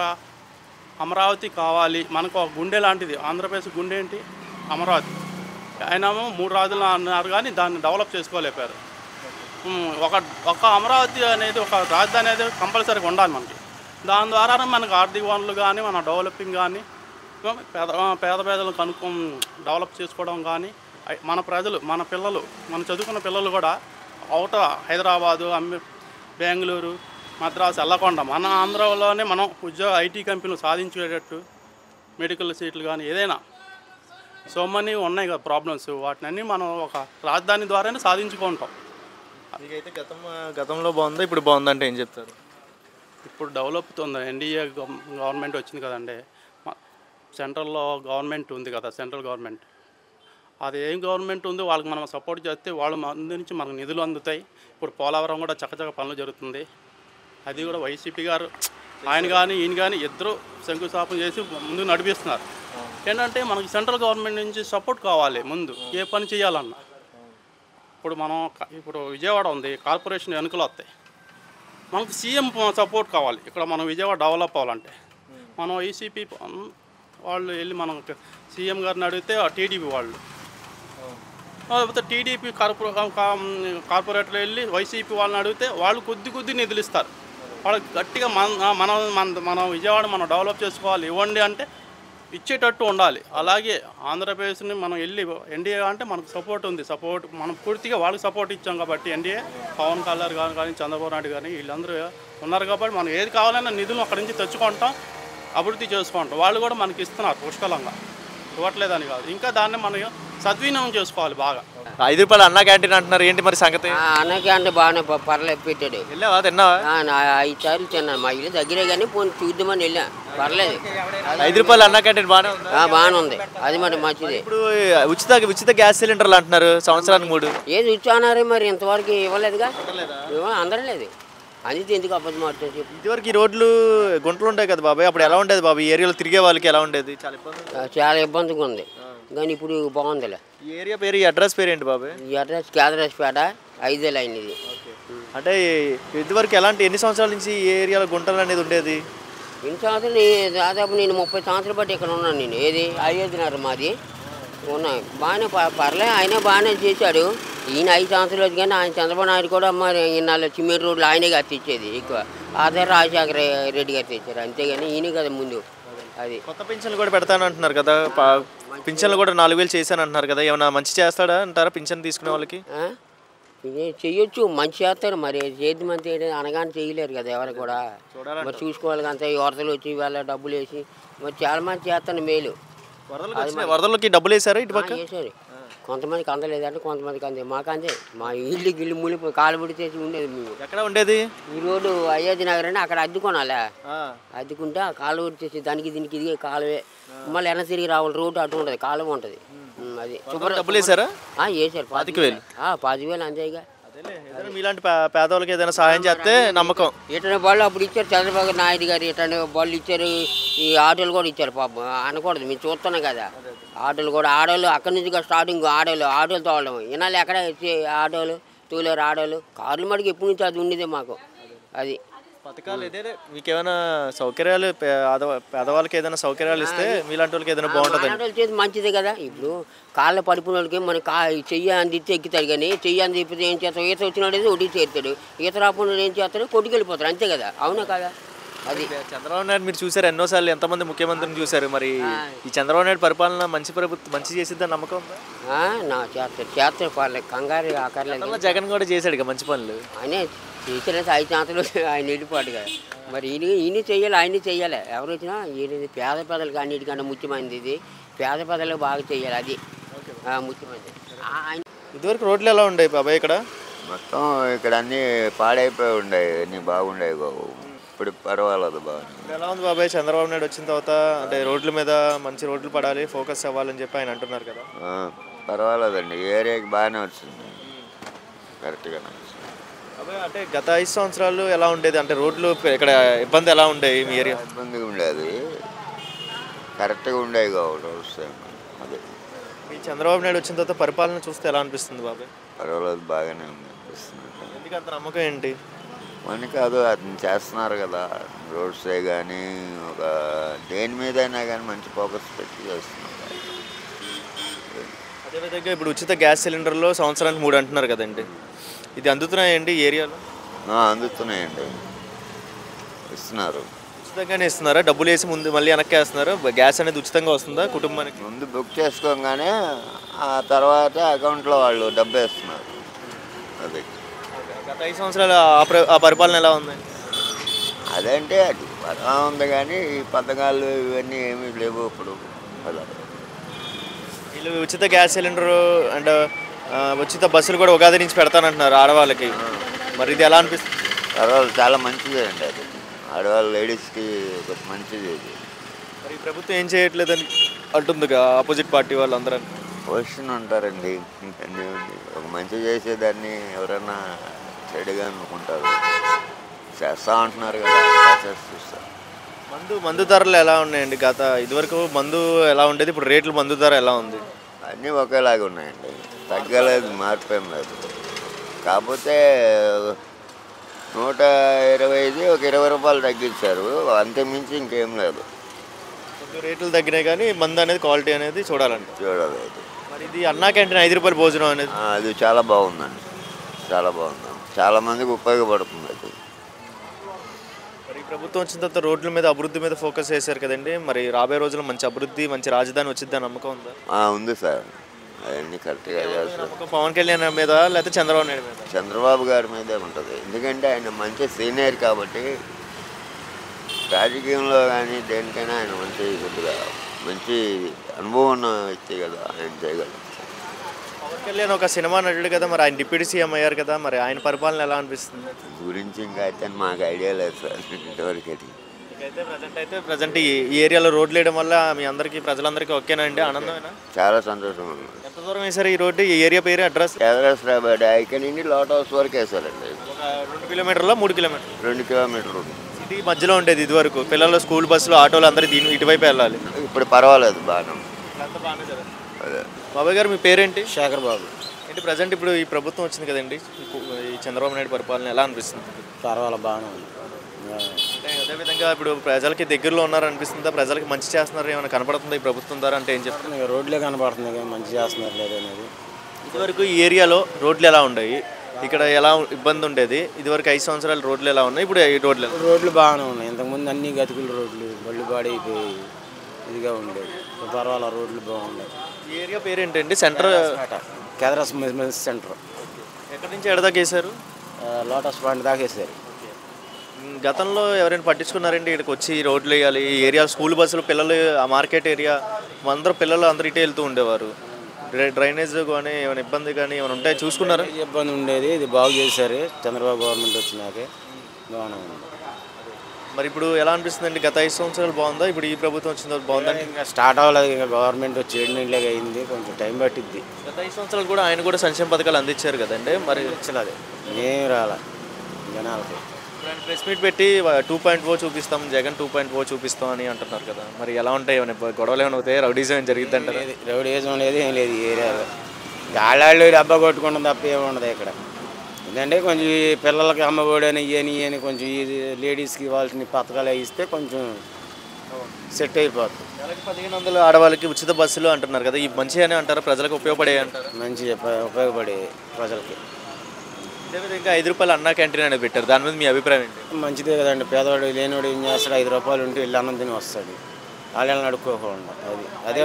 అమరావతి కావాలి, మనకు ఒక గుండె లాంటిది. ఆంధ్రప్రదేశ్ గుండె ఏంటి? అమరావతి. ఆయనేమో 3 రాజులు అన్నారు కానీ దాన్ని డెవలప్ చేసుకోలేపారు. ఒక అమరావతి అనేది ఒక రాజధాని అనేది కంపల్సరీగా ఉండాలి మనకి. దాని ద్వారా మనకు ఆర్థిక వనరులు కానీ మన డెవలపింగ్ కానీ పేదలను డెవలప్ చేసుకోవడం కానీ మన ప్రజలు మన పిల్లలు మన చదువుకున్న పిల్లలు కూడా హైదరాబాదు బెంగళూరు మద్రాసు వెళ్ళకుండా మన ఆంధ్రలోనే మనం ఐటీ కంపెనీలు సాధించేటట్టు మెడికల్ సీట్లు కానీ ఏదైనా సో మనీ ఉన్నాయి కదా ప్రాబ్లమ్స్, వాటిని మనం ఒక రాజధాని ద్వారానే సాధించుకుంటాం. మీకైతే గతంలో బాగుందా ఇప్పుడు బాగుందంటే ఏం చెప్తారు? ఇప్పుడు డెవలప్ అవుతుంది. ఎన్డీఏ గవర్నమెంట్ వచ్చింది కదండి, సెంట్రల్లో గవర్నమెంట్ ఉంది కదా, సెంట్రల్ గవర్నమెంట్. అది ఏం గవర్నమెంట్ ఉందో వాళ్ళకి మనం సపోర్ట్ చేస్తే వాళ్ళు ముందు నుంచి మనకు నిధులు అందుతాయి. ఇప్పుడు పోలవరం కూడా చక్కచక్క పనులు జరుగుతుంది. అది కూడా వైసీపీ గారు ఆయన కానీ ఈయన కానీ ఇద్దరు శంకుస్థాపన చేసి ముందు నడిపిస్తున్నారు. ఏంటంటే మనకి సెంట్రల్ గవర్నమెంట్ నుంచి సపోర్ట్ కావాలి ముందు ఏ పని చేయాలన్నా. ఇప్పుడు విజయవాడ ఉంది, కార్పొరేషన్ ఎన్నికలు వస్తాయి, మనకు సీఎం సపోర్ట్ కావాలి. ఇక్కడ మనం విజయవాడ డెవలప్ అవ్వాలంటే మనం వైసీపీ వాళ్ళు వెళ్ళి మనం సీఎం గారిని అడిగితే టీడీపీ వాళ్ళు, లేకపోతే టీడీపీ కార్పొరేటర్లు వెళ్ళి వైసీపీ వాళ్ళని అడిగితే వాళ్ళు కొద్ది నిధులు ఇస్తారు. వాళ్ళకి గట్టిగా మన విజయవాడ మనం డెవలప్ చేసుకోవాలి ఇవ్వండి అంటే ఇచ్చేటట్టు ఉండాలి. అలాగే ఆంధ్రప్రదేశ్ని మనం వెళ్ళి ఎన్డీఏ అంటే మనకు సపోర్ట్ ఉంది, మనం పూర్తిగా వాళ్ళకి సపోర్ట్ ఇచ్చాం కాబట్టి ఎన్డీఏ పవన్ కళ్యాణ్ కానీ చంద్రబాబు నాయుడు కానీ వీళ్ళందరూ ఉన్నారు కాబట్టి మనం ఏది కావాలన్నా నిధులు అక్కడి నుంచి తెచ్చుకుంటాం, అభివృద్ధి చేసుకుంటాం. వాళ్ళు కూడా మనకి ఇస్తున్నారు పుష్కలంగా, ఇవ్వట్లేదని కాదు. ఇంకా దాన్ని మనం సద్వినియోగం చేసుకోవాలి బాగా. 5 రూపాయలు అన్నా క్యాంటీన్ అంటున్నారు, ఏంటి మరి సంగతి? అన్న క్యాంటీన్ బాగానే పర్లేదు పెట్టాడు. వెళ్ళావా, తిన్నావా? 5 సార్లు తిన్నాను. మా ఇల్లు దగ్గరే కానీ పోనీ చూద్దామని వెళ్ళా, పర్లేదు. 5 రూపాయలు అన్నా క్యాంటీన్ బాగానే ఉంది. బాగానే ఉంది, అది మరి మంచిది. ఇప్పుడు ఉచిత గ్యాస్ సిలిండర్లు అంటున్నారు సంవత్సరానికి 3. ఏది ఉచ్చానారే మరి ఇంతవరకు ఇవ్వలేదుగా, అందరలేదు. అది ఎందుకు అబద్ధం మాట్లాడుతూ చెప్పు. ఇదివరకు ఈ రోడ్లు గుంటలు ఉంటాయి కదా బాబాయ్, అప్పుడు ఎలా ఉండేది బాబాయ్? ఈ ఏరియాలో తిరిగే వాళ్ళకి ఎలా ఉండేది? చాలా ఇబ్బందిగా ఉంది, కానీ ఇప్పుడు బాగుందిలే. ఈ ఏరియా పేరు, ఈ అడ్రస్ పేరు ఏంటి బాబాయ్? ఈ అడ్రస్ కేదరాజ్పేట 5 లైన్ ఇది. అంటే ఇదివరకు ఎన్ని సంవత్సరాల నుంచి ఈ ఏరియాలో గుంటలు అనేది ఉండేది? ఎన్ని సంవత్సరాలు? దాదాపు నేను 30 సంవత్సరాలు బట్టి ఇక్కడ ఉన్నాను. నేను ఏది అయోధ్యనగర్ మాది ఉన్నాయి. బాగానే పర్లే, ఆయన బాగానే చేశాడు. ఈయన 5 సంవత్సరాలు కానీ ఆయన చంద్రబాబు నాయుడు కూడా మరి ఈయన సిమెంట్ రోడ్లు ఆయనే గారు తెచ్చేది ఎక్కువ. ఆధార్ రాజశేఖర రెడ్డి గారు తెచ్చారు, అంతేగాని ఈయన కదా ముందు. అది కొత్త పింఛన్లు కూడా పెడతాను అంటున్నారు కదా, పింఛన్లు కూడా 4000 చేశాను అంటున్నారు కదా, ఏమన్నా మంచి చేస్తాడా అంటారా పింఛన్ తీసుకునే వాళ్ళకి? చెయ్యొచ్చు, మంచి చేస్తారు. మరి చేతి మంచి అనగానే చేయలేరు కదా ఎవరు కూడా, మరి చూసుకోవాలి. అంతే వరదలు వచ్చి వాళ్ళ డబ్బులు వేసి మరి చాలా మంది చేస్తాను మేలు. వరదలకి డబ్బులు వేసారా ఇటు పక్క? వేసారు, కొంతమందికి అందలేదంటే కొంతమందికి అందే. మాకు అందే, మా ఇల్లు మునిపోయి కాలు పడితేసి ఉండేది. మేము ఎక్కడ ఉండేది? ఈ రోడ్డు అయోధ్య నగర్ అని అక్కడ అద్దుకోనాలే, అద్దుకుంటే ఆ కాలు పడితేసి దానికి దీనికి ఇది కాలువే. మళ్ళీ వెనక తిరిగి రావాలి, రోడ్డు అటు ఉంటుంది, కాలువ ఉంటుంది. అది డబ్బులు వేసారా? వేసారు 5,000. 10,000 అంతేగా. మీలాంటి పేదవాళ్ళకి ఏదైనా సహాయం చేస్తే నమ్మకం. ఇటనే బళ్ళు అప్పుడు ఇచ్చారు చంద్రబాబు నాయుడు గారు, ఇటనే బళ్ళు ఇచ్చారు. ఈ ఆటోలు కూడా ఇచ్చారు పాపం, అనకూడదు, మేము చూస్తున్నాం కదా. ఆటోలు కూడా ఆడోళ్ళు అక్కడి నుంచి స్టార్టింగ్ ఆటోలు తోవడం. ఇనాలు ఎక్కడ ఆటోలు తోలేరు, ఆటోలు కార్లు మటుకు ఎప్పటి నుంచి అది ఉండేదే మాకు. అది పథకాలు ఏదైనా మీకు ఏమైనా సౌకర్యాలు పేదవాళ్ళకి ఏదైనా సౌకర్యాలు ఇస్తే మీలాంటి వాళ్ళకి ఏదైనా బాగుంటుంది. చేసి మంచిదే కదా. ఇప్పుడు కాళ్ళ పడిపోయిన వాళ్ళకి మన చెయ్యి అందిస్తే ఎక్కుతాడు, కానీ చెయ్యి అంది ఇప్పుడు ఏం చేస్తాడు? ఈత వచ్చినాడు ఒకటి చేరుతాడు, ఈత రాకుండా ఏం చేస్తాడు? కొట్టుకెళ్ళిపోతాడు, అంతే కదా. అవునా కదా? అది చంద్రబాబు నాయుడు మీరు చూసారు ఎన్నోసార్లు, ఎంతమంది ముఖ్యమంత్రిని చూశారు. మరి ఈ చంద్రబాబు నాయుడు పరిపాలన మంచి చేసిద్దని నమ్మకం ఉందా? నా చేస్తారు పర్లేదు, కంగారు ఆకర్లేదు. గతంలో జగన్ కూడా చేశాడు ఇక మంచి పనులు. ఆయనే చేసిన 5 సంవత్సరాలు ఆయన వెళ్ళిపోటుగా. మరి ఈయన చెయ్యాలి, ఆయన్ని చెయ్యాలి. ఎవరు వచ్చినా ఈయన పేద ప్రజలకు అన్నిటికన్నా ముఖ్యమైనది ఇది. పేద ప్రజలకు బాగా చెయ్యాలి, అది ముఖ్యమైనది. ఆయన ఇదివరకు రోడ్లు ఎలా ఉండేవి బాబాయ్ ఇక్కడ? మొత్తం ఇక్కడ అన్నీ పాడైపోయి ఉండేవి, అన్నీ బాగుండేవి బాబు. ఇప్పుడు పర్వాలేదు బాగా. ఎలా ఉంది బాబాయ్ చంద్రబాబు నాయుడు వచ్చిన తర్వాత? అంటే రోడ్ల మీద మంచి రోడ్లు పడాలి, ఫోకస్ అవ్వాలని చెప్పి ఆయన అంటున్నారు కదా. పర్వాలేదండి, ఏరియాకి బాగానే వచ్చింది, కరెక్ట్గానే వచ్చింది. బాబాయ్ అంటే గత 5 సంవత్సరాలు ఎలా ఉండేది? అంటే రోడ్లు ఇక్కడ ఇబ్బంది ఎలా ఉండేవి మీ ఏరియా? ఇబ్బందిగా ఉండేది, కరెక్ట్గా ఉండేవి కాబట్టి వస్తాయి. అదే ఈ చంద్రబాబు నాయుడు వచ్చిన తర్వాత పరిపాలన చూస్తే ఎలా అనిపిస్తుంది బాబాయ్? పర్వాలేదు, బాగానే ఉంది అనిపిస్తుంది. ఎందుకు అంత నమ్మకం ఏంటి? అని కాదు, అతను చేస్తున్నారు కదా, రోడ్సే కానీ ఒక దేని మీద అయినా కానీ మంచి ఫోకస్ పెట్టి చేస్తున్నారు. అదేవిధంగా ఇప్పుడు ఉచిత గ్యాస్ సిలిండర్లో సంవత్సరానికి 3 అంటున్నారు కదండి, ఇది అందుతున్నాయండి ఈ ఏరియాలో? అందుతున్నాయండి, ఇస్తున్నారు. ఉచితంగానే ఇస్తున్నారా? డబ్బులు వేసి ముందు మళ్ళీ వెనక్కి వేస్తున్నారా? గ్యాస్ అనేది ఉచితంగా వస్తుందా కుటుంబానికి? ముందు బుక్ చేసుకోగానే ఆ తర్వాత అకౌంట్లో వాళ్ళు డబ్బు వేస్తున్నారు. అది గత 5 సంవత్సరాలు ఆ పరిపాలన ఎలా ఉంది? అదంటే అది బాగా ఉంది, కానీ ఈ పథకాలు ఇవన్నీ ఏమీ లేవు ఇప్పుడు. అలా వీళ్ళు ఉచిత గ్యాస్ సిలిండర్ అండ్ ఉచిత బస్సులు కూడా ఉగాది నుంచి పెడతానంటున్నారు ఆడవాళ్ళకి. మరి ఇది ఎలా అనిపిస్తుంది? పర్వాలేదు, చాలా మంచిదే అండి అది. ఆడవాళ్ళ లేడీస్కి ఒక మంచిది ఇది. మరి ప్రభుత్వం ఏం చేయట్లేదని అంటుందిగా ఆపోజిట్ పార్టీ వాళ్ళందరూ. క్వశ్చన్ ఉంటారండి, ఇంకన్నీ ఉంది. ఒక మంచి చేసేదాన్ని ఎవరైనా చెడుగా అనుకుంటారు. చేస్తా అంటున్నారు కదా, చూస్తారు. మందు ధరలు ఎలా ఉన్నాయండి? ఇదివరకు మందు ఎలా ఉండేది, ఇప్పుడు రేట్లు మందు ధర ఎలా ఉంది? అన్నీ ఒకేలాగా ఉన్నాయండి, తగ్గలేదు, మార్పేం లేదు. కాకపోతే 125 ఒక 20 రూపాయలు తగ్గించారు, అంతే మించి ఇంకేం లేదు. రేట్లు తగ్గినాయి కానీ మందు అనేది క్వాలిటీ అనేది చూడాలండి. చూడలేదు. మరి ఇది అన్నా క్యాంటీన్ 5 రూపాయల భోజనం అనేది అది చాలా బాగుందండి, చాలా బాగుంది, చాలా మందికి ఉపయోగపడుతుంది అది. మరి ప్రభుత్వం వచ్చిన తర్వాత రోడ్ల మీద అభివృద్ధి మీద ఫోకస్ చేశారు కదండి, మరి రాబోయే రోజుల్లో మంచి అభివృద్ధి, మంచి రాజధాని వచ్చిందని నమ్మకం ఉందా? ఉంది సార్, అవన్నీ కరెక్ట్గా చేస్తారు. నమ్మకం పవన్ కళ్యాణ్ మీద లేకపోతే చంద్రబాబు నాయుడు మీద? చంద్రబాబు గారి మీదే ఉంటుంది, ఎందుకంటే ఆయన మంచి సీనియర్ కాబట్టి రాజకీయంలో కానీ దేనికైనా ఆయన మంచి అనుభవం ఉన్న వ్యక్తి కదా, ఆయన చేయగలరు. పవన్ కళ్యాణ్ ఒక సినిమా నటుడు కదా, మరి ఆయన డిప్యూటీ సీఎం అయ్యారు కదా, మరి ఆయన పరిపాలన ఎలా అనిపిస్తుంది? గురించి ఇంకా అయితే మాకు ఐడియా లేదు సార్ ఇంతవరకు. అయితే ప్రజెంట్ ఈ ఏరియాలో రోడ్లు వేయడం వల్ల మీ అందరికీ ప్రజలందరికీ ఓకేనా అండి, ఆనందమేనా? చాలా సంతోషం ఉంది. ఎంత దూరం వేసారు ఈ రోడ్డు? ఈ ఏరియా పేరు అడ్రస్? ఎదరస్రాబాద్ ఇక్కడ నుండి లోట్ హౌస్ వరకు వేసారండి. ఒక 2 కిలోమీటర్లో 3 కిలోమీటర్లు? 2 కిలోమీటర్లు. సిటీ మధ్యలో ఉండేది ఇదివరకు, పిల్లలు స్కూల్ బస్సులు ఆటోలు అందరూ ఇటువైపు వెళ్ళాలి. ఇప్పుడు పర్వాలేదు, బాగానే. అదే బాబాయ్ గారు మీ పేరేంటి? శేఖర్ బాబు. ఏంటి ప్రజెంట్ ఇప్పుడు ఈ ప్రభుత్వం వచ్చింది కదండి, ఈ చంద్రబాబు నాయుడు పరిపాలన ఎలా అనిపిస్తుంది? పర్వాలేదు, బాగానే ఉంది. అంటే అదేవిధంగా ఇప్పుడు ప్రజలకి దగ్గరలో ఉన్నారనిపిస్తుందా? ప్రజలకి మంచి చేస్తున్నారు ఏమైనా కనపడుతుందా ఈ ప్రభుత్వం ద్వారా? అంటే ఏం చెప్తున్నారు? రోడ్లే కనపడుతుంది, మంచి చేస్తున్నారు లేదనేది. ఇదివరకు ఈ ఏరియాలో రోడ్లు ఎలా ఉండేవి, ఇక్కడ ఎలా ఇబ్బంది ఉండేది? ఇదివరకు 5 సంవత్సరాలు రోడ్లు ఎలా ఉన్నాయి, ఇప్పుడు ఈ రోడ్లు బాగానే ఉన్నాయి. ఇంతకుముందు అన్ని గతుకుల రోడ్లు, బళ్ళు పాడైపోయి ఇదిగా ఉండేది. పర్వాలేదు, రోడ్లు బాగున్నాయి. ఈ ఏరియా పేరేంటండి? సెంటర్ కేదరస్ సెంటర్. ఎక్కడి నుంచి ఎడదాకా వేశారు? లోటస్ పాయింట్ దాకా వేసారు. గతంలో ఎవరైనా పట్టించుకున్నారండి ఇక్కడికి వచ్చి రోడ్లు వేయాలి? ఈ ఏరియా స్కూల్ బస్సులు, పిల్లలు ఆ మార్కెట్ ఏరియా పిల్లలు అందరూ ఇటే వెళ్తూ ఉండేవారు. డ్రైనేజ్ కానీ ఏమైనా ఇబ్బంది కానీ ఏమైనా ఉంటాయి చూసుకున్నారా? ఇబ్బంది ఉండేది, ఇది బాగు చేశారు చంద్రబాబు గవర్నమెంట్ వచ్చినాకే, బాగానే ఉంది. మరి ఇప్పుడు ఎలా అనిపిస్తుందండి? గత 5 సంవత్సరాలు బాగుందా, ఇప్పుడు ఈ ప్రభుత్వం వచ్చిన బాగుందండి? ఇంకా స్టార్ట్ అవ్వలేదు, ఇంకా గవర్నమెంట్ వచ్చి 7 నెలలుగా అయింది, కొంచెం టైం పట్టిద్ది. గత 5 సంవత్సరాలు కూడా ఆయన కూడా సంక్షేమ పథకాలు అందించారు కదండి, మరి ఇచ్చలేదు, ఏం రాలే జనాలకి. ఆయన ప్రెస్ మీట్ పెట్టి 2.0 చూపిస్తాం, జగన్ 2.0 చూపిస్తాం అని అంటున్నారు కదా, మరి ఎలా ఉంటాయి? ఏమైనా గొడవలు ఏమైనా అవుతాయి? రౌడీజం ఏమైనా జరిగింది అంటారు? రౌడీజం లేదు, ఏం లేదు ఈ ఏరియాలో. గాళ్ళాళ్ళు డబ్బా కొట్టుకుంటాం తప్ప ఏముండదు ఇక్కడ. ఎందుకంటే కొంచెం ఈ పిల్లలకి అమ్మఒడి అని ఇవని కొంచెం ఈ లేడీస్కి ఇవ్వాల్సిన పథకాలు ఇస్తే కొంచెం సెట్ అయిపోతుంది. నెలకి 1500 ఆడవాళ్ళకి ఉచిత బస్సులు అంటున్నారు కదా, ఈ మంచి అని అంటారు, ప్రజలకు ఉపయోగపడే అంటారు? మంచి ఉపయోగపడే ప్రజలకి. అదేవిధంగా 5 రూపాయలు అన్నా క్యాంటీన్ అనేది పెట్టారు, దాని మీద మీ అభిప్రాయం ఏంటి? మంచిదే కదండి. పేదవాడు లేనివాడు ఏం చేస్తాడు? 5 రూపాయలు ఉంటే వెళ్ళి అన్నం తిని వస్తాడు, వాళ్ళని అడుక్కోకుండా. అదే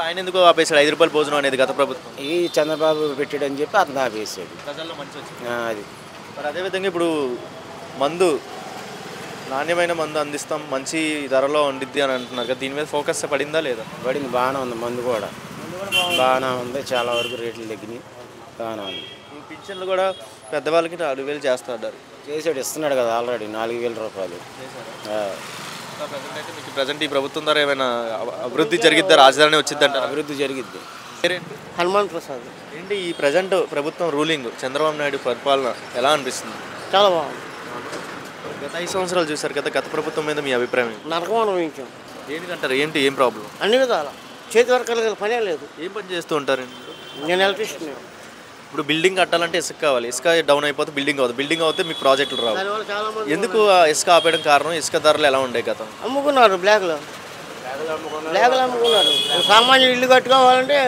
ఆయన ఎందుకు ఆపేశాడు 5 రూపాయలు భోజనం అనేది గత ప్రభుత్వం? ఈ చంద్రబాబు పెట్టాడని చెప్పి అతను ఆపేసాడు. ప్రజల్లో మంచి వచ్చింది. అది మరి అదేవిధంగా ఇప్పుడు మందు, నాణ్యమైన మందు అందిస్తాం, మంచి ధరలో ఉండిద్ది అని అంటున్నారు కదా, దీని మీద ఫోకస్ పడిందా లేదా? పడింది, బాగానే ఉంది. మందు కూడా బాగానే ఉంది, చాలా వరకు రేట్లు తగ్గినాయి, బాగానే ఉంది. పింఛన్లు కూడా పెద్దవాళ్ళకి 4,000 చేస్తా అన్నారు. చేసాడు, ఇస్తున్నాడు కదా ఆల్రెడీ 4,000 రూపాయలు. ప్రజెంట్ ఈ ప్రభుత్వం ద్వారా ఏమైనా అభివృద్ధి జరిగిద్దా? రాజధాని వచ్చిద్దంట, అభివృద్ధి జరిగిద్ది. హనుమాన్ ప్రసాద్. ఏంటి ఈ ప్రజెంట్ ప్రభుత్వం రూలింగ్, చంద్రబాబు నాయుడు పరిపాలన ఎలా అనిపిస్తుంది? చాలా బాగుంది. గత 5 సంవత్సరాలు చూశారు కదా, గత ప్రభుత్వం మీద మీ అభిప్రాయం? నరకం అనుభవించాం. ఏంటంటారు? ఏంటి ఏం ప్రాబ్లం? అన్ని విధాల చేతి వర్కర్లు పనే లేదు. ఏం పని చేస్తూ ఉంటారండి? నేను ఎలక్ట్రీషియన్. ఇప్పుడు బిల్డింగ్ కట్టాలంటే ఇసుక కావాలి, ఇసుక డౌన్ అయిపోతే బిల్డింగ్ అవుతుంది, బిల్డింగ్ అవుతే మీకు ప్రాజెక్టులు రావు. దానివల్ల చాలా మంది ఎందుకు ఆ ఇసుక ఆపేయడం కారణం? ఇసుక ధరలు ఎలా ఉండే గతం? అమ్ముకున్నారు, బ్లాక్లో అమ్ముకున్నారు. సామాన్యులు ఇల్లు కట్టుకోవాలంటే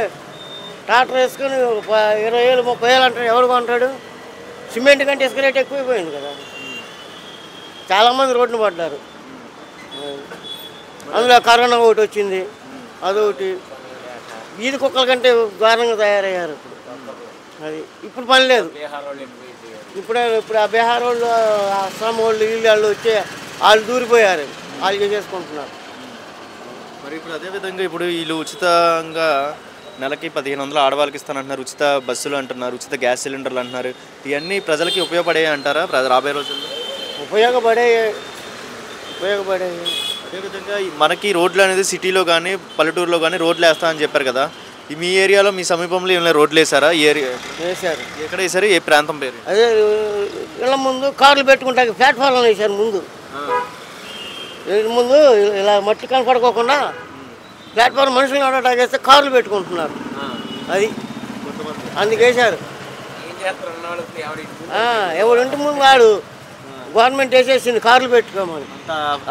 ట్రాక్టర్ వేసుకొని 20,000 30,000 అంటాడు. ఎవరు కొంటాడు? సిమెంట్ కంటే ఇసుక రేట్ ఎక్కువైపోయింది కదా, చాలామంది రోడ్డును పడ్డారు. అందులో కరోనా ఒకటి వచ్చింది, అదొకటి. వీధి కుక్కల కంటే ఘోరంగా తయారయ్యారు ఇప్పుడు. అది ఇప్పుడు పని లేదు. ఇప్పుడు ఆ బీహార్ వాళ్ళు, అస్సాం వాళ్ళు, వీళ్ళు వచ్చి వాళ్ళు దూరిపోయారు, వాళ్ళు చేసేసుకుంటున్నారు. మరి ఇప్పుడు అదేవిధంగా ఇప్పుడు వీళ్ళు ఉచితంగా నెలకి 1,500 ఆడవాళ్ళకి ఇస్తానంటున్నారు, ఉచిత బస్సులు అంటున్నారు, ఉచిత గ్యాస్ సిలిండర్లు అంటున్నారు. ఇవన్నీ ప్రజలకి ఉపయోగపడే అంటారా రాబోయే రోజుల్లో? ఉపయోగపడే. అదేవిధంగా మనకి రోడ్లు అనేది సిటీలో కానీ పల్లెటూరులో కానీ రోడ్లు వేస్తామని చెప్పారు కదా, మీ ఏరియాలో మీ సమీపంలో ఏమైనా రోడ్లు వేసారా? వేశారు. ఎక్కడ వేసారు? ఏ ప్రాంతం పేరు? అదే ఇళ్ళ ముందు కార్లు పెట్టుకుంటా ప్లాట్ఫామ్ వేశారు. ముందు ఇలా మట్టి కనపడుకోకుండా ప్లాట్ఫామ్ మనుషులు నడవటానికి వేస్తే కార్లు పెట్టుకుంటున్నారు. అది అందుకేసారు. ఎవడు ఇంటి ముందు వాడు గవర్నమెంట్ వేసేసింది కార్లు పెట్టుకోమని.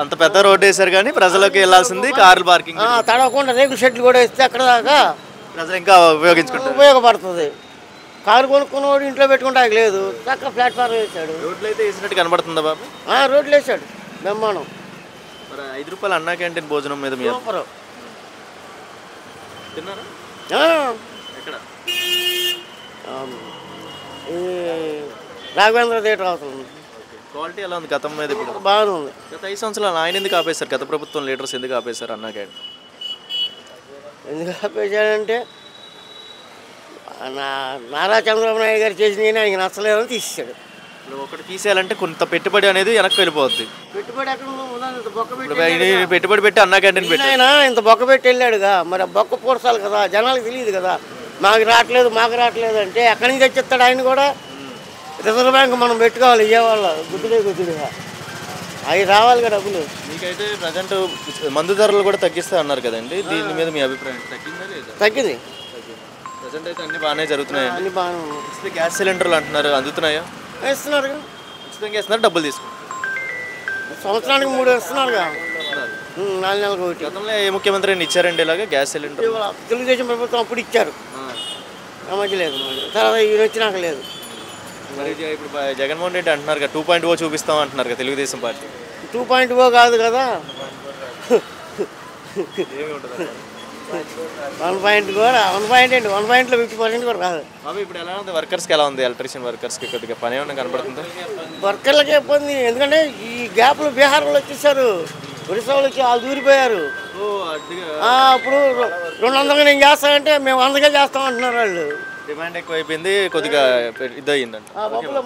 అంత పెద్ద రోడ్డు వేశారు కానీ ప్రజలకు వెళ్ళాల్సింది కార్లు పార్కింగ్. తడవకుండా రేకుల షెడ్లు కూడా వేస్తే అక్కడ దాకా ప్రజలు ఇంకా ఉపయోగపడుతుంది. కారు కొనుక్కున్నవాడు ఇంట్లో పెట్టుకుంటానికి లేదు, చక్కగా ప్లాట్ఫామ్ వేసాడు. రోడ్లు అయితే వేసినట్టు కనబడుతుందా బాబు? రోడ్లు వేసాడు బ్రహ్మాండం. 5 రూపాయలు అన్నా క్యాంటీన్ భోజనం మీద మీ సూపర్. తిన్నారా? ఎక్కడ? రాఘవేంద్ర థియేటర్ అవుతుంది. క్వాలిటీ ఎలా ఉంది గతం మీద? ఇప్పుడు బాగానే ఉంది. గత 5 సంవత్సరాలు ఆయన ఎందుకు ఆపేశారు? గత ప్రభుత్వం లీడర్స్ ఎందుకు ఆపేశారు అన్నా క్యాంటీన్? ఎందుకు ఆపేశాడంటే నారా చంద్రబాబు నాయుడు గారు చేసిన ఆయనకి నచ్చలేదని తీసేశాడు. ఇప్పుడు ఒకటి తీసేయాలంటే కొంత పెట్టుబడి అనేది వెనక్కి వెళ్ళిపోద్ది. పెట్టుబడి ఎక్కడ పెట్టుబడి పెట్టి అన్నా క్యాంటీన్ పెట్టి ఆయన ఇంత బొక్క పెట్టి వెళ్ళాడుగా, మరి బొక్క పూడ్చాలి కదా, జనాలకు తెలియదు కదా. మాకు రావట్లేదు అంటే ఎక్కడి నుంచి తెచ్చిస్తాడు ఆయన కూడా? రిజర్వ్ బ్యాంక్ మనం పెట్టుకోవాలి, ఇవ్వాలి గుద్దుడుగా అవి రావాలి కదా డబ్బులు. మీకైతే ప్రజెంట్ మందు ధరలు కూడా తగ్గిస్తా అన్నారు కదండి, దీని మీద మీ అభిప్రాయం? తగ్గిందా లేదా? తగ్గింది. ప్రజెంట్ అయితే అన్ని బాగానే జరుగుతున్నాయి. అన్ని బాగానే ఉన్నాయి. గ్యాస్ సిలిండర్లు అంటున్నారు, అందుతున్నాయా? ఇస్తున్నారు, ఉచితంగా ఇస్తున్నారు, డబ్బులు తీసుకుంటారు. సంవత్సరానికి 3 ఇస్తున్నారుగా, 4 నెలలకు ఒకటి. గతంలో ఏ ముఖ్యమంత్రి ఇచ్చారండి ఇలాగా గ్యాస్ సిలిండర్? తెలుగుదేశం ప్రభుత్వం అప్పుడు ఇచ్చారు, ఆ మధ్య లేదు. తర్వాత ఈయన వచ్చినాక లేదు. మరి ఇప్పుడు జగన్మోహన్ రెడ్డి అంటున్నారు కదా 2.0 చూపిస్తాం అంటున్నారు కదా తెలుగుదేశం పార్టీ. 2.0 కాదు కదా, 1.0 కూడా 1.0 50% కూడా రాదు. ఇప్పుడు ఎలా ఉంది వర్కర్స్కి? ఎలా ఉంది ఎలక్ట్రీషియన్ వర్కర్స్కి? కొద్దిగా పని ఏమన్నా కనపడుతుందా? వర్కర్లకే ఇబ్బంది, ఎందుకంటే ఈ గ్యాప్లో బీహార్ వాళ్ళు వచ్చేసారు, ఒరిస్సా వాళ్ళు వచ్చి వాళ్ళు దూరిపోయారు. ఇప్పుడు 200 నేను చేస్తానంటే మేము 100గా చేస్తామంటున్నారు వాళ్ళు. డిమాండ్ ఎక్కువ అయిపోయింది, కొద్దిగా ఇది అయ్యిందంట. పప్పులో